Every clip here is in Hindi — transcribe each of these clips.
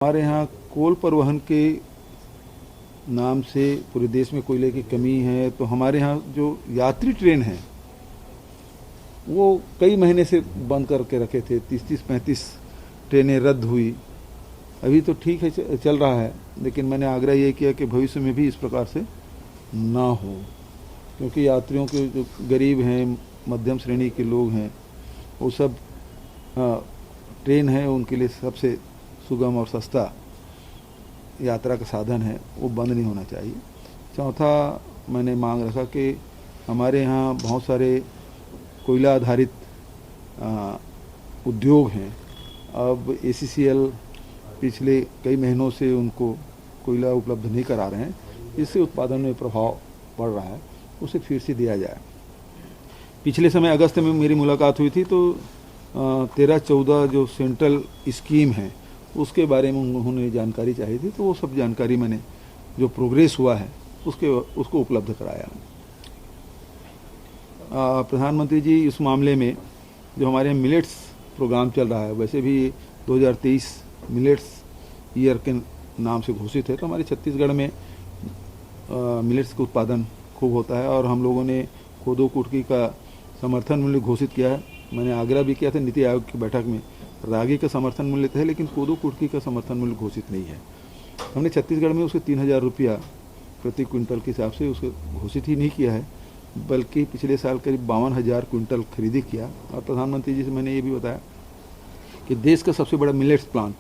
हमारे यहाँ कोल परिवहन के नाम से पूरे देश में कोयले की कमी है, तो हमारे यहाँ जो यात्री ट्रेन है वो कई महीने से बंद करके रखे थे। 30-35 ट्रेनें रद्द हुई। अभी तो ठीक है, चल रहा है, लेकिन मैंने आग्रह ये किया कि भविष्य में भी इस प्रकार से ना हो, क्योंकि यात्रियों के जो गरीब हैं, मध्यम श्रेणी के लोग हैं, वो सब ट्रेन है उनके लिए सबसे सुगम और सस्ता यात्रा का साधन है, वो बंद नहीं होना चाहिए। चौथा, मैंने मांग रखा कि हमारे यहाँ बहुत सारे कोयला आधारित उद्योग हैं। अब ACCL पिछले कई महीनों से उनको कोयला उपलब्ध नहीं करा रहे हैं, इससे उत्पादन में प्रभाव पड़ रहा है, उसे फिर से दिया जाए। पिछले समय अगस्त में मेरी मुलाकात हुई थी, तो 13-14 जो सेंट्रल स्कीम है उसके बारे में उन्होंने जानकारी चाहिए थी, तो वो सब जानकारी मैंने, जो प्रोग्रेस हुआ है उसको उपलब्ध कराया। प्रधानमंत्री जी, इस मामले में जो हमारे मिलेट्स प्रोग्राम चल रहा है, वैसे भी 2023 मिलेट्स ईयर के नाम से घोषित है, तो हमारे छत्तीसगढ़ में मिलेट्स का उत्पादन खूब होता है और हम लोगों ने कोदो कुटकी का समर्थन मूल्य घोषित किया है। मैंने आग्रह भी किया था नीति आयोग की बैठक में, रागी का समर्थन मूल्य है लेकिन कोदो कुटकी का समर्थन मूल्य घोषित नहीं है। हमने छत्तीसगढ़ में उसके 3,000 रुपया प्रति क्विंटल के हिसाब से उसको घोषित ही नहीं किया है, बल्कि पिछले साल करीब 52,000 क्विंटल खरीदी किया। और प्रधानमंत्री जी से मैंने ये भी बताया कि देश का सबसे बड़ा मिलेट्स प्लांट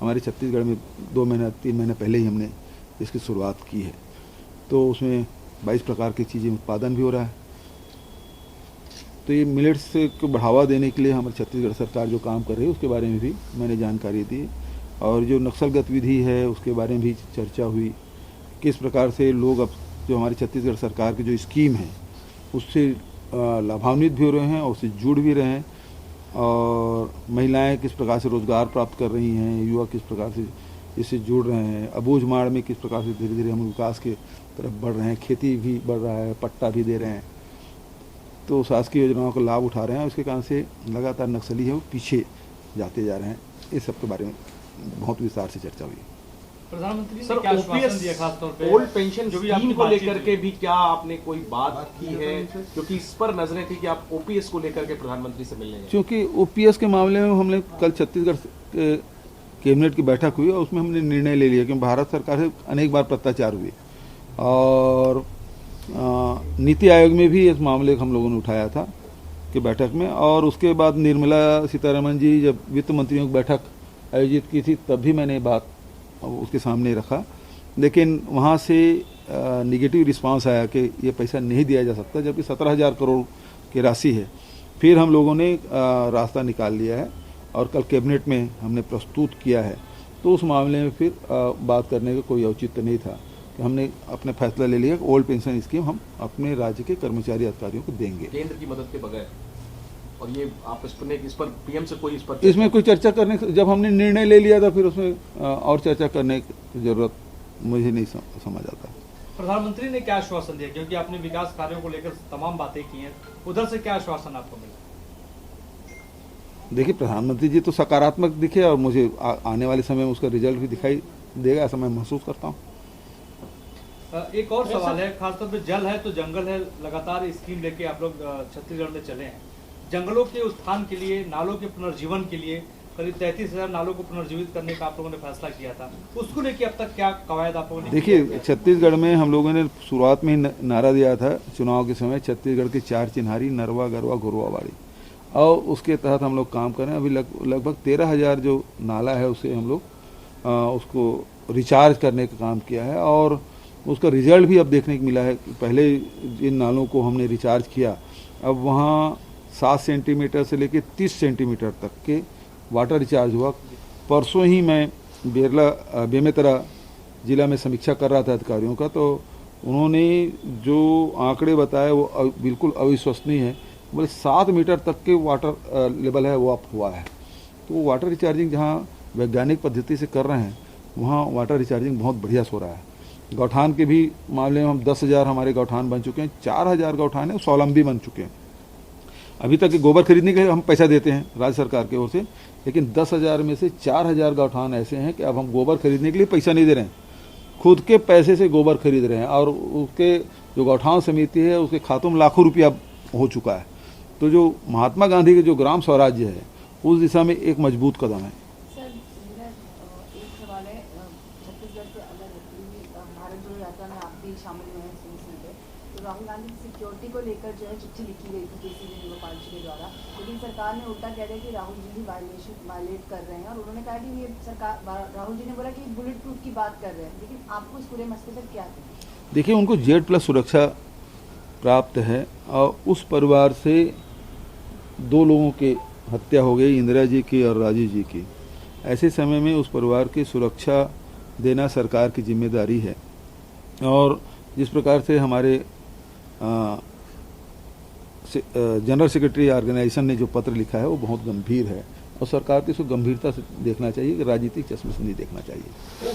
हमारे छत्तीसगढ़ में 2-3 महीने पहले ही हमने इसकी शुरुआत की है, तो उसमें 22 प्रकार की चीज़ें उत्पादन भी हो रहा है। तो ये मिलेट्स को बढ़ावा देने के लिए हमारी छत्तीसगढ़ सरकार जो काम कर रही है उसके बारे में भी मैंने जानकारी दी, और जो नक्सल गतिविधि है उसके बारे में भी चर्चा हुई। किस प्रकार से लोग अब जो हमारी छत्तीसगढ़ सरकार की जो स्कीम है उससे लाभान्वित भी हो रहे हैं और उससे जुड़ भी रहे हैं, और महिलाएं किस प्रकार से रोजगार प्राप्त कर रही हैं, युवा किस प्रकार से इससे जुड़ रहे हैं, अबूझमाड़ में किस प्रकार से धीरे धीरे हम विकास के तरफ बढ़ रहे हैं, खेती भी बढ़ रहा है, पट्टा भी दे रहे हैं, तो शासकीय योजनाओं का लाभ उठा रहे हैं। उसके कारण से लगातार नक्सली है वो पीछे जाते जा रहे हैं। इस सब के बारे में बहुत विस्तार से चर्चा हुई। प्रधानमंत्री ने क्या आश्वासन दिया, खास तौर पे ओल्ड पेंशन जो भी स्कीम आपकी को बातचीत लेकर हुई? के भी क्या आपने कोई बात की है, क्योंकि इस पर नजरें थी कि आप OPS को लेकर के प्रधानमंत्री से मिलने जाएं? क्योंकि OPS के मामले में हमने कल छत्तीसगढ़ कैबिनेट की बैठक हुई और उसमें हमने निर्णय ले लिया कि भारत सरकार से अनेक बार पत्राचार हुए, और नीति आयोग में भी इस मामले को हम लोगों ने उठाया था कि बैठक में, और उसके बाद निर्मला सीतारमण जी जब वित्त मंत्रियों की बैठक आयोजित की थी तब भी मैंने बात उसके सामने रखा, लेकिन वहाँ से निगेटिव रिस्पांस आया कि ये पैसा नहीं दिया जा सकता, जबकि 17,000 करोड़ की राशि है। फिर हम लोगों ने रास्ता निकाल लिया है और कल कैबिनेट में हमने प्रस्तुत किया है, तो उस मामले में फिर बात करने का कोई औचित्य नहीं था कि हमने अपने फैसला ले लिया कि ओल्ड पेंशन स्कीम हम अपने राज्य के कर्मचारी अधिकारियों को देंगे, केंद्र की मदद के बगैर। और ये आप इस पर PM से कोई इसमें कोई चर्चा करने, जब हमने निर्णय ले लिया था फिर उसमें और चर्चा करने की जरूरत मुझे नहीं समझ आता। प्रधानमंत्री ने क्या आश्वासन दिया, क्योंकि आपने विकास कार्यों को लेकर तमाम बातें की हैं, उधर से क्या आश्वासन आपको मिला? देखिए, प्रधानमंत्री जी तो सकारात्मक दिखे और मुझे आने वाले समय में उसका रिजल्ट भी दिखाई देगा, ऐसा मैं महसूस करता हूँ। एक और सवाल है, खासतौर पे जल है तो जंगल है, लगातार स्कीम लेके आप लोग छत्तीसगढ़ में चले हैं। जंगलों के उत्थान के लिए, नालों के पुनर्जीवन के लिए करीब 33,000 नालों को पुनर्जीवित करने का आप लोगों ने फैसला किया था, उसको लेके अब तक क्या कवायद आप लोगों ने? देखिए, छत्तीसगढ़ में हम लोगों ने शुरुआत में नारा दिया था चुनाव के समय, छत्तीसगढ़ के 4 चिन्हारी, नरवा, गरवा, घुरवा, बाड़ी, और उसके तहत हम लोग काम कर रहे हैं। अभी लगभग 13,000 जो नाला है उसे हम लोग उसको रिचार्ज करने का काम किया है, और उसका रिजल्ट भी अब देखने को मिला है। पहले जिन नालों को हमने रिचार्ज किया, अब वहाँ 7 सेंटीमीटर से लेकर 30 सेंटीमीटर तक के वाटर रिचार्ज हुआ। परसों ही मैं बेमेतरा जिला में समीक्षा कर रहा था अधिकारियों का, तो उन्होंने जो आंकड़े बताए वो बिल्कुल अविश्वसनीय है। बोले 7 मीटर तक के वाटर लेवल है वो अप हुआ है। तो वाटर रिचार्जिंग जहाँ वैज्ञानिक पद्धति से कर रहे हैं वहाँ वाटर रिचार्जिंग बहुत बढ़िया हो रहा है। गौठान के भी मामले में हम 10,000 हमारे गौठान बन चुके हैं, 4,000 गौठान है स्वावलंबी बन चुके हैं। अभी तक के गोबर खरीदने के लिए हम पैसा देते हैं राज्य सरकार की ओर से, लेकिन 10,000 में से 4,000 गौठान ऐसे हैं कि अब हम गोबर खरीदने के लिए पैसा नहीं दे रहे हैं, खुद के पैसे से गोबर खरीद रहे हैं, और उसके जो गौठान समिति है उसके खातों में लाखों रुपया हो चुका है। तो जो महात्मा गांधी के जो ग्राम स्वराज्य है उस दिशा में एक मजबूत कदम है। सर, मेरा एक सवाल है, छत्तीसगढ़ के अगर भारत जोड़ो यात्रा में आप भी शामिल हुए हैं सिंह पे, तो राहुल गांधी की सिक्योरिटी को लेकर जो है चिट्ठी लिखी गई थी केसी वेणुगोपाल जी के द्वारा, लेकिन सरकार ने उल्टा कह दिया कि राहुल जी भी वायलेट कर रहे हैं, और उन्होंने कहा कि ये सरकार, राहुल जी ने बोला कि बुलेट प्रूफ की बात कर रहे हैं, लेकिन आपको इस पूरे मसले पर क्या है? देखिए, उनको Z+ सुरक्षा प्राप्त है और उस परिवार से 2 लोगों की हत्या हो गई, इंदिरा जी की और राजीव जी की। ऐसे समय में उस परिवार की सुरक्षा देना सरकार की जिम्मेदारी है, और जिस प्रकार से हमारे जनरल सेक्रेटरी ऑर्गेनाइजेशन ने जो पत्र लिखा है वो बहुत गंभीर है, और सरकार को इसको गंभीरता से देखना चाहिए, राजनीतिक चश्मे से नहीं देखना चाहिए।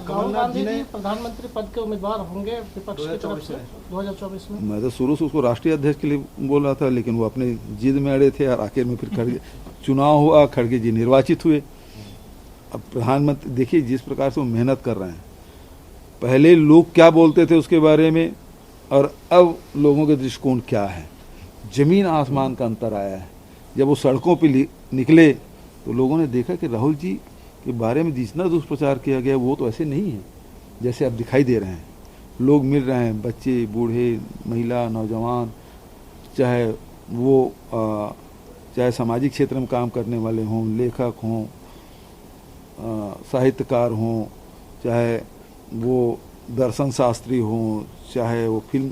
राहुल गांधी जी प्रधानमंत्री पद के उम्मीदवार होंगे विपक्ष की तरफ से 2024 में? मैं तो शुरू से उसको राष्ट्रीय अध्यक्ष के लिए बोल रहा था, लेकिन वो अपने जिद में अड़े थे और आखिर में फिर खड़गे चुनाव हुआ, खड़गे जी निर्वाचित हुए। अब प्रधानमंत्री देखिए जिस प्रकार से वो मेहनत कर रहे हैं, पहले लोग क्या बोलते थे उसके बारे में और अब लोगों के दृष्टिकोण क्या है, जमीन आसमान का अंतर आया है। जब वो सड़कों पे निकले तो लोगों ने देखा कि राहुल जी के बारे में जितना दुष्प्रचार किया गया वो तो ऐसे नहीं है जैसे अब दिखाई दे रहे हैं। लोग मिल रहे हैं, बच्चे, बूढ़े, महिला, नौजवान, चाहे वो चाहे सामाजिक क्षेत्र में काम करने वाले हों, लेखक हों, साहित्यकार हों, चाहे वो दर्शन शास्त्री हों, चाहे वो फिल्म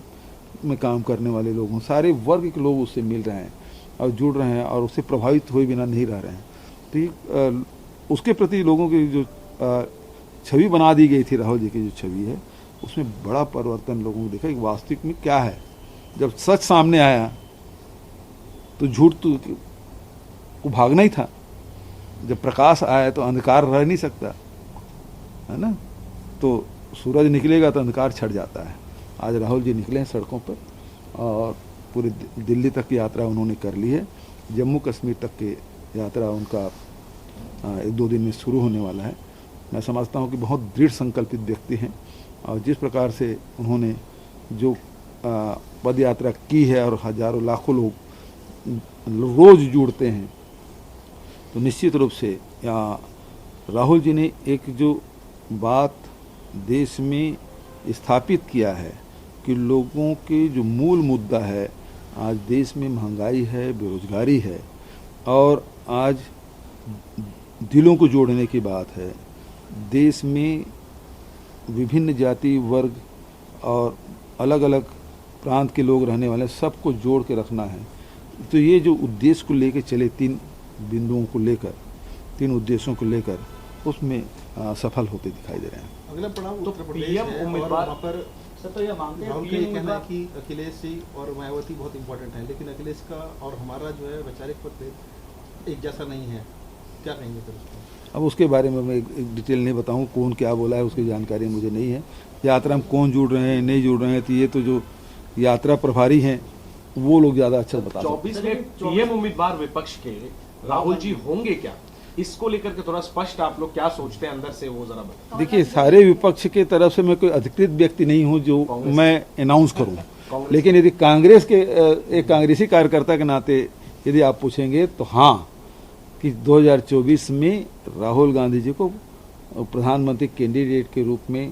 में काम करने वाले लोग हों, सारे वर्ग के लोग उससे मिल रहे हैं और जुड़ रहे हैं और उससे प्रभावित हुए बिना नहीं रह रहे हैं। तो उसके प्रति लोगों की जो छवि बना दी गई थी, राहुल जी की जो छवि है, उसमें बड़ा परिवर्तन लोगों को दिखा कि वास्तविक में क्या है। जब सच सामने आया तो झूठ को भागना ही था, जब प्रकाश आया तो अंधकार रह नहीं सकता, है ना। तो सूरज निकलेगा तो अंधकार छट जाता है। आज राहुल जी निकले हैं सड़कों पर और पूरी दिल्ली तक की यात्रा उन्होंने कर ली है। जम्मू कश्मीर तक की यात्रा उनका 1-2 दिन में शुरू होने वाला है। मैं समझता हूँ कि बहुत दृढ़ संकल्पित व्यक्ति हैं और जिस प्रकार से उन्होंने जो पद यात्रा की है और हजारों लाखों लोग रोज जुड़ते हैं, तो निश्चित रूप से राहुल जी ने एक जो बात देश में स्थापित किया है कि लोगों के जो मूल मुद्दा है, आज देश में महंगाई है, बेरोजगारी है और आज दिलों को जोड़ने की बात है। देश में विभिन्न जाति, वर्ग और अलग अलग प्रांत के लोग रहने वाले सबको जोड़ के रखना है। तो ये जो उद्देश्य को लेकर चले, 3 बिंदुओं को लेकर, 3 उद्देश्यों को लेकर, उसमें सफल होते दिखाई दे रहे हैं। अगला पड़ाव तो उत्तर प्रदेश पीएम है और उम्मीदवार वहाँ पर सर तो ये मांगते हैं राहुल का ये कहना है कि अखिलेश जी और मायावती बहुत इंपॉर्टेंट है, लेकिन अखिलेश का और हमारा जो है वैचारिक पद एक जैसा नहीं है, क्या कहेंगे सर उसको? अब उसके बारे में मैं एक डिटेल नहीं बताऊं, कौन क्या बोला है उसकी जानकारी मुझे नहीं है। यात्रा में कौन जुड़ रहे हैं, नहीं जुड़ रहे हैं, तो ये तो जो यात्रा प्रभारी हैं वो लोग ज़्यादा अच्छा बता सकते हैं। 24 में पीएम उम्मीदवार विपक्ष के राहुल जी होंगे क्या, इसको लेकर के थोड़ा स्पष्ट आप लोग क्या सोचते हैं अंदर से, वो जरा बताएं। देखिए, सारे विपक्ष के तरफ से मैं कोई अधिकृत व्यक्ति नहीं हूं जो मैं अनाउंस करूं, लेकिन यदि कांग्रेस के एक कांग्रेसी कार्यकर्ता के नाते यदि आप पूछेंगे तो हाँ, कि 2024 में राहुल गांधी जी को प्रधानमंत्री कैंडिडेट के रूप में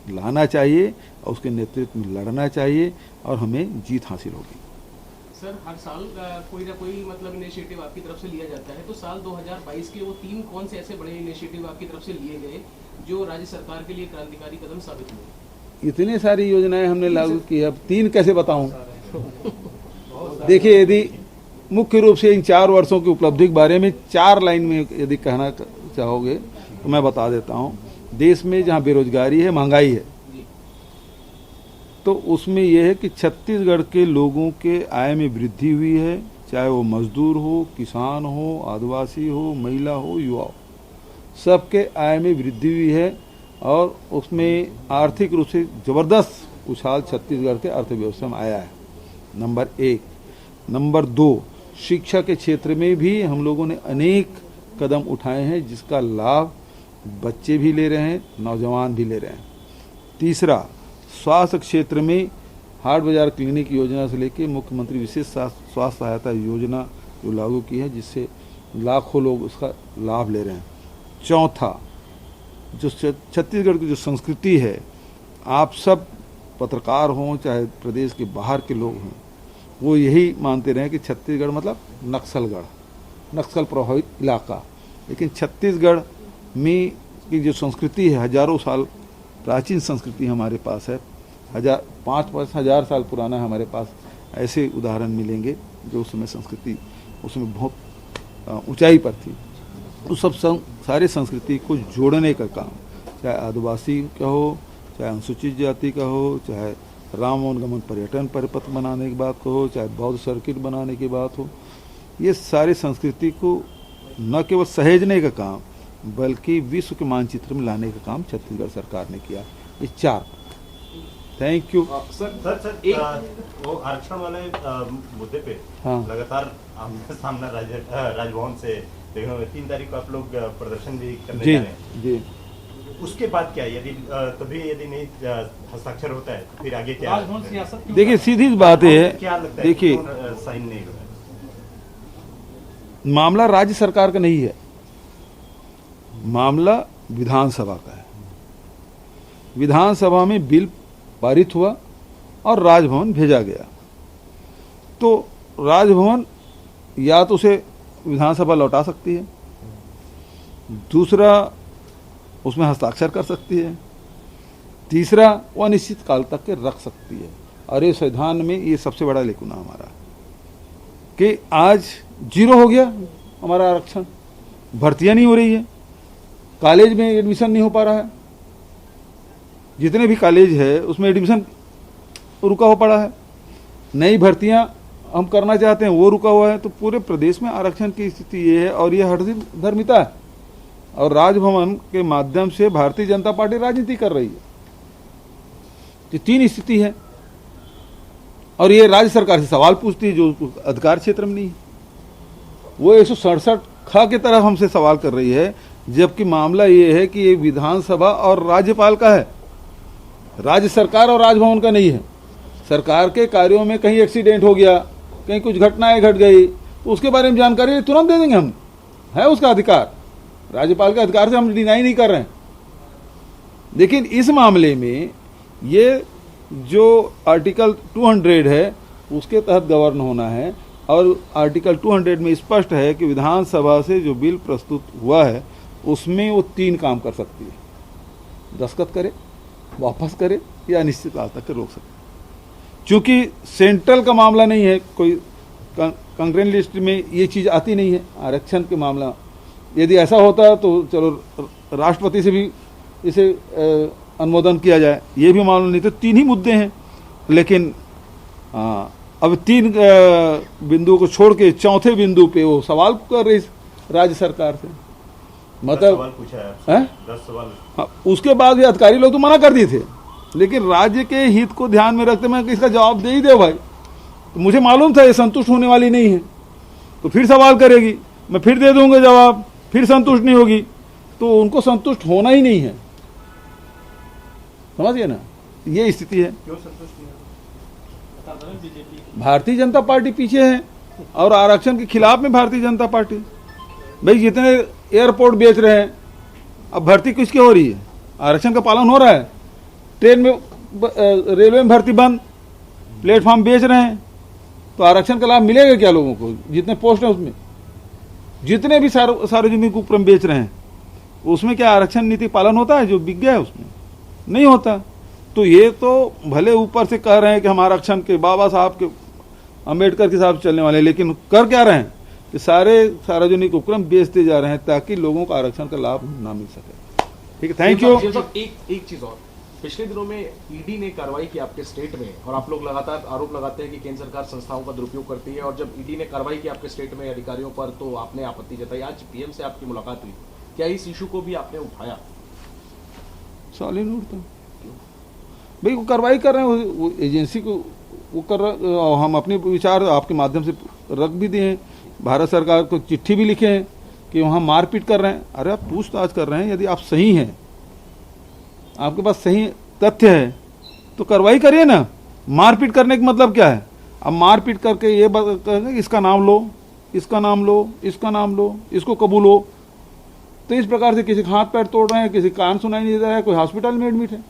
लाना चाहिए और उसके नेतृत्व में लड़ना चाहिए और हमें जीत हासिल होगी। सर, हर साल कोई ना कोई मतलब इनिशिएटिव आपकी तरफ से लिया जाता है, तो साल 2022 के वो 3 कौन से ऐसे बड़े इनिशिएटिव आपकी तरफ से लिए गए जो राज्य सरकार के लिए क्रांतिकारी कदम साबित हुए? इतनी सारी योजनाएं हमने लागू की, अब 3 कैसे बताऊं। देखिए, यदि मुख्य रूप से इन 4 वर्षों की उपलब्धि के बारे में 4 लाइन में यदि कहना चाहोगे तो मैं बता देता हूं। देश में जहां बेरोजगारी है, महंगाई है, तो उसमें यह है कि छत्तीसगढ़ के लोगों के आय में वृद्धि हुई है, चाहे वो मजदूर हो, किसान हो, आदिवासी हो, महिला हो, युवा हो, सबके आय में वृद्धि हुई है और उसमें आर्थिक रूप से जबरदस्त उछाल छत्तीसगढ़ के अर्थव्यवस्था में आया है। नंबर 1। नंबर 2, शिक्षा के क्षेत्र में भी हम लोगों ने अनेक कदम उठाए हैं, जिसका लाभ बच्चे भी ले रहे हैं, नौजवान भी ले रहे हैं। तीसरा, स्वास्थ्य क्षेत्र में हाट बाजार क्लिनिक योजना से लेकर मुख्यमंत्री विशेष स्वास्थ्य सहायता योजना जो लागू की है, जिससे लाखों लोग उसका लाभ ले रहे हैं। चौथा, जो छत्तीसगढ़ की जो संस्कृति है, आप सब पत्रकार हों चाहे प्रदेश के बाहर के लोग हों, वो यही मानते रहे कि छत्तीसगढ़ मतलब नक्सल प्रभावित इलाका। लेकिन छत्तीसगढ़ में की जो संस्कृति है, हजारों साल प्राचीन संस्कृति हमारे पास है, 5,000 साल पुराना हमारे पास ऐसे उदाहरण मिलेंगे जो उस समय संस्कृति उसमें बहुत ऊंचाई पर थी। उस सब सारे संस्कृति को जोड़ने का काम, चाहे आदिवासी का हो, चाहे अनुसूचित जाति का हो, चाहे राम वनगमन पर्यटन परिपथ बनाने की बात हो, चाहे बौद्ध सर्किट बनाने की बात हो, ये सारे संस्कृति को न केवल सहेजने का काम बल्कि विश्व के मानचित्र में लाने का काम छत्तीसगढ़ सरकार ने किया। ये 4। थैंक यू सर वो आरक्षण वाले मुद्दे पे हाँ। लगातार आमने सामने राजभवन से देखने में 3 तारीख को आप लोग प्रदर्शन भी करने जी जा रहे हैं। जी। उसके बाद क्या, यदि तभी यदि नहीं हस्ताक्षर होता है तो फिर आगे क्या? राजभवन सियासत क्यों देखिए, सीधी सी बात है, क्या लगता है देखिए क्यों साइन नहीं हुआ? मामला राज्य सरकार का नहीं है, मामला विधानसभा का है। विधानसभा में बिल पारित हुआ और राजभवन भेजा गया, तो राजभवन या तो उसे विधानसभा लौटा सकती है, दूसरा उसमें हस्ताक्षर कर सकती है, तीसरा वो अनिश्चित काल तक के रख सकती है। और ये संविधान में ये सबसे बड़ा लेकुना हमारा कि आज 0 हो गया हमारा आरक्षण, भर्तियां नहीं हो रही है, कॉलेज में एडमिशन नहीं हो पा रहा है, जितने भी कॉलेज है उसमें एडमिशन रुका हुआ पड़ा है, नई भर्तियां हम करना चाहते हैं वो रुका हुआ है। तो पूरे प्रदेश में आरक्षण की स्थिति ये है और ये हठधर्मिता है, और राजभवन के माध्यम से भारतीय जनता पार्टी राजनीति कर रही है। ये 3 स्थिति है, और ये राज्य सरकार से सवाल पूछती है जो अधिकार क्षेत्र में नहीं है। वो 167 ख की तरह हमसे सवाल कर रही है, जबकि मामला ये है कि ये विधानसभा और राज्यपाल का है, राज्य सरकार और राजभवन का नहीं है। सरकार के कार्यों में कहीं एक्सीडेंट हो गया, कहीं कुछ घटनाएं घट गई, तो उसके बारे में जानकारी तुरंत दे देंगे हम, है उसका अधिकार, राज्यपाल के अधिकार से हम डिनाई नहीं कर रहे हैं। लेकिन इस मामले में ये जो आर्टिकल 200 है उसके तहत गवर्न होना है, और आर्टिकल 200 में स्पष्ट है कि विधानसभा से जो बिल प्रस्तुत हुआ है उसमें वो 3 काम कर सकती है, दस्तखत करे, वापस करे या अनिश्चित काल तक रोक सकते। चूंकि सेंट्रल का मामला नहीं है, कोई कंकरेंट लिस्ट में ये चीज़ आती नहीं है आरक्षण के मामला। यदि ऐसा होता तो चलो राष्ट्रपति से भी इसे अनुमोदन किया जाए, ये भी मामला नहीं। तो 3 ही मुद्दे हैं, लेकिन अब 3 बिंदुओं को छोड़ के चौथे बिंदु पे वो सवाल कर रही राज्य सरकार से, 10 मतलब सवाल पूछा है आपसे, 10 सवाल। हाँ, उसके बाद भी अधिकारी लोग तो मना कर दिए थे, लेकिन राज्य के हित को ध्यान में रखते मैं इसका जवाब दे ही दे भाई। तो मुझे मालूम था ये संतुष्ट होने वाली नहीं है, तो फिर सवाल करेगी, मैं फिर दे दूंगा जवाब, फिर संतुष्ट नहीं होगी, तो उनको संतुष्ट होना ही नहीं है। समझिए ना, ये स्थिति है। क्यों संतुष्ट नहीं बता दें बीजेपी भारतीय जनता पार्टी पीछे है, और आरक्षण के खिलाफ में भारतीय जनता पार्टी। भाई जितने एयरपोर्ट बेच रहे हैं, अब भर्ती किसकी हो रही है? आरक्षण का पालन हो रहा है। ट्रेन में रेलवे में भर्ती बंद, प्लेटफॉर्म बेच रहे हैं, तो आरक्षण का लाभ मिलेगा क्या लोगों को? जितने पोस्ट हैं उसमें, जितने भी सार्वजनिक उपक्रम बेच रहे हैं उसमें क्या आरक्षण नीति पालन होता है? जो बिक गया है उसमें नहीं होता। तो ये तो भले ऊपर से कह रहे हैं कि हम आरक्षण के बाबा साहब के अम्बेडकर के साथ चलने वाले, लेकिन कर क्या रहे हैं कि सारे सार्वजनिक उपक्रम बेचते जा रहे हैं ताकि लोगों को आरक्षण का लाभ ना मिल सके। ठीक है, थैंक यू। एक चीज और, पिछले दिनों में ईडी ने कार्रवाई की आपके स्टेट में, और आप लोग लगातार आरोप लगाते हैं कि केंद्र सरकार संस्थाओं का दुरुपयोग करती है, और जब ईडी ने कार्रवाई की आपके स्टेट में अधिकारियों पर तो आपने आपत्ति जताई। आज पीएम से आपकी मुलाकात हुई, क्या इस इशू को भी आपने उठाया? सवाल ही नहीं उठता भाई, वो कार्रवाई कर रहे हैं, वो एजेंसी को वो हम अपने विचार आपके माध्यम से रख भी दिए हैं, भारत सरकार को चिट्ठी भी लिखे हैं कि वहाँ मारपीट कर रहे हैं। अरे आप पूछताछ कर रहे हैं, यदि आप सही हैं, आपके पास सही तथ्य है तो कार्रवाई करिए ना। मारपीट करने का मतलब क्या है? अब मारपीट करके ये कहेंगे इसका नाम लो, इसका नाम लो, इसका नाम लो, इसको कबूलो, तो इस प्रकार से किसी का हाथ पैर तोड़ रहे हैं, किसी कान सुनाई नहीं दे रहा है, कोई हॉस्पिटल में एडमिट है।